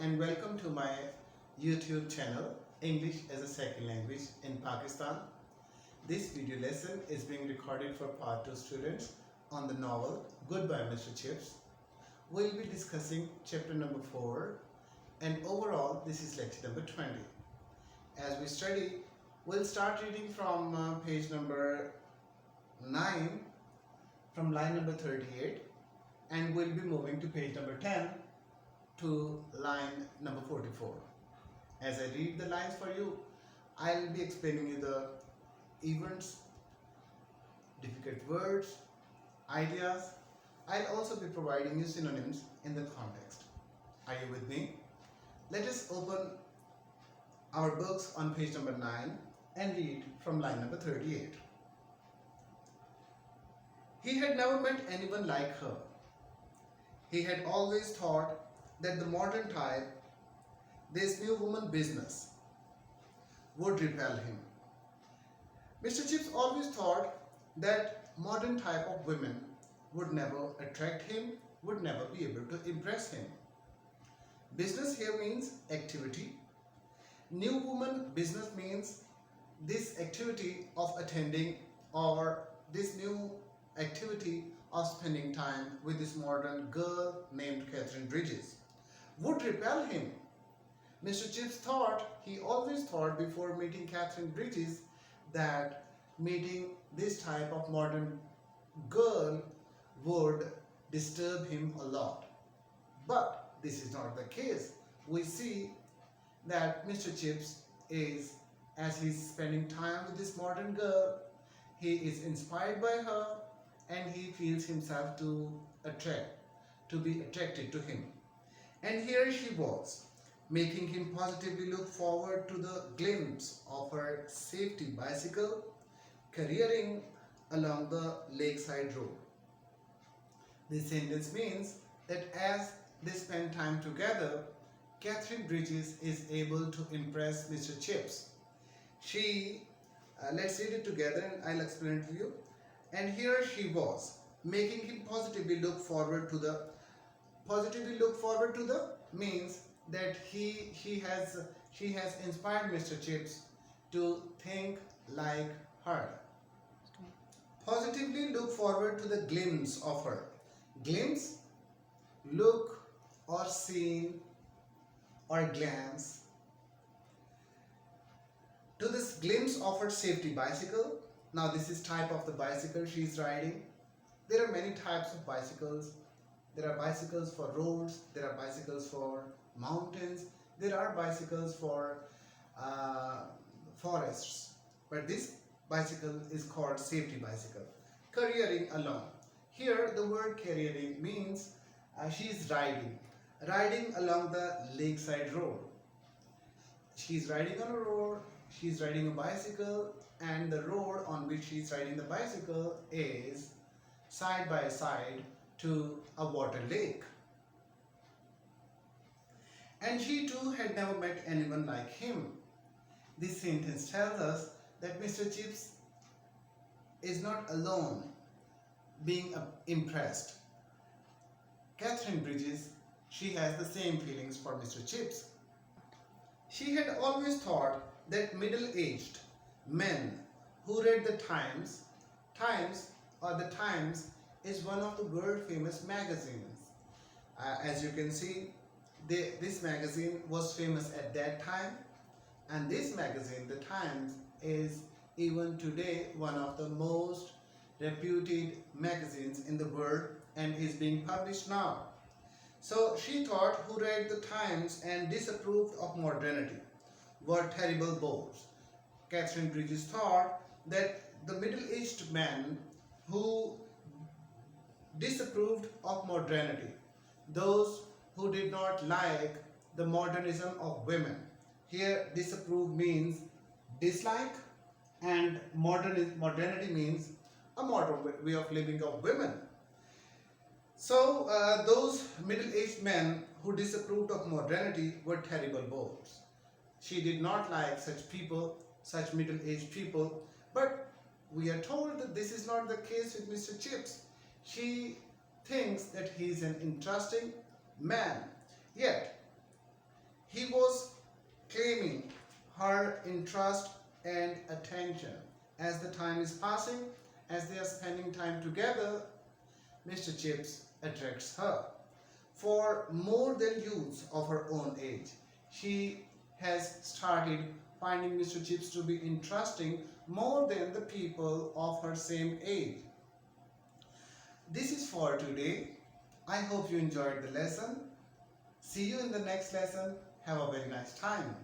and welcome to my YouTube channel English as a Second Language in Pakistan. This video lesson is being recorded for Part 2 students on the novel Goodbye Mr. Chips. We'll be discussing chapter number 4 and overall this is lecture number 20. As we study, we'll start reading from page number 9 from line number 38 and we'll be moving to page number 10 to line number 44. As I read the lines for you, I'll be explaining you the events, difficult words, ideas. I'll also be providing you synonyms in the context. Are you with me? Let us open our books on page number 9 and read from line number 38. He had never met anyone like her. He had always thought that the modern type, this new woman business, would repel him. Mr. Chips always thought that modern type of women would never attract him, would never be able to impress him. Business here means activity. New woman business means this activity of attending or this new activity of spending time with this modern girl named Katherine Bridges would repel him. Mr. Chips he always thought before meeting Katherine Bridges that meeting this type of modern girl would disturb him a lot. But this is not the case. We see that Mr. Chips is, as he's spending time with this modern girl, he is inspired by her and he feels himself to be attracted to him. And here she was, making him positively look forward to the glimpse of her safety bicycle careering along the lakeside road. This sentence means that as they spend time together, Katherine Bridges is able to impress Mr. Chips. Let's read it together and I'll explain it to you. And here she was, making him positively look forward to the means that she has inspired Mr. Chips to think like her. Positively look forward to the glimpse of her. Glimpse, look or seen or glance. To this glimpse of her safety bicycle. Now this is type of the bicycle she is riding. There are many types of bicycles. There are bicycles for roads, there are bicycles for mountains, there are bicycles for forests. But this bicycle is called safety bicycle. Careering along. Here the word careering means she is riding along the lakeside road. She is riding on a road, she is riding a bicycle, and the road on which she is riding the bicycle is side by side to a water lake. And she too had never met anyone like him. This sentence tells us that Mr. Chips is not alone being impressed. Katherine Bridges, she has the same feelings for Mr. Chips. She had always thought that middle-aged men who read the Times is one of the world famous magazines. As you can see, this magazine was famous at that time, and this magazine, the Times, is even today one of the most reputed magazines in the world and is being published now. So she thought who read the Times and disapproved of modernity were terrible bores. Katherine Bridges thought that the middle-aged men who disapproved of modernity, those who did not like the modernism of women. Here disapprove means dislike and modernity means a modern way of living of women. So those middle-aged men who disapproved of modernity were terrible bores. She did not like such people, such middle-aged people, but we are told that this is not the case with Mr. Chips. She thinks that he is an interesting man. Yet, her interest and attention. As the time is passing, as they are spending time together, Mr. Chips attracts her. For more than youths of her own age, she has started finding Mr. Chips to be interesting more than the people of her same age. This is for today. I hope you enjoyed the lesson. See you in the next lesson. Have a very nice time.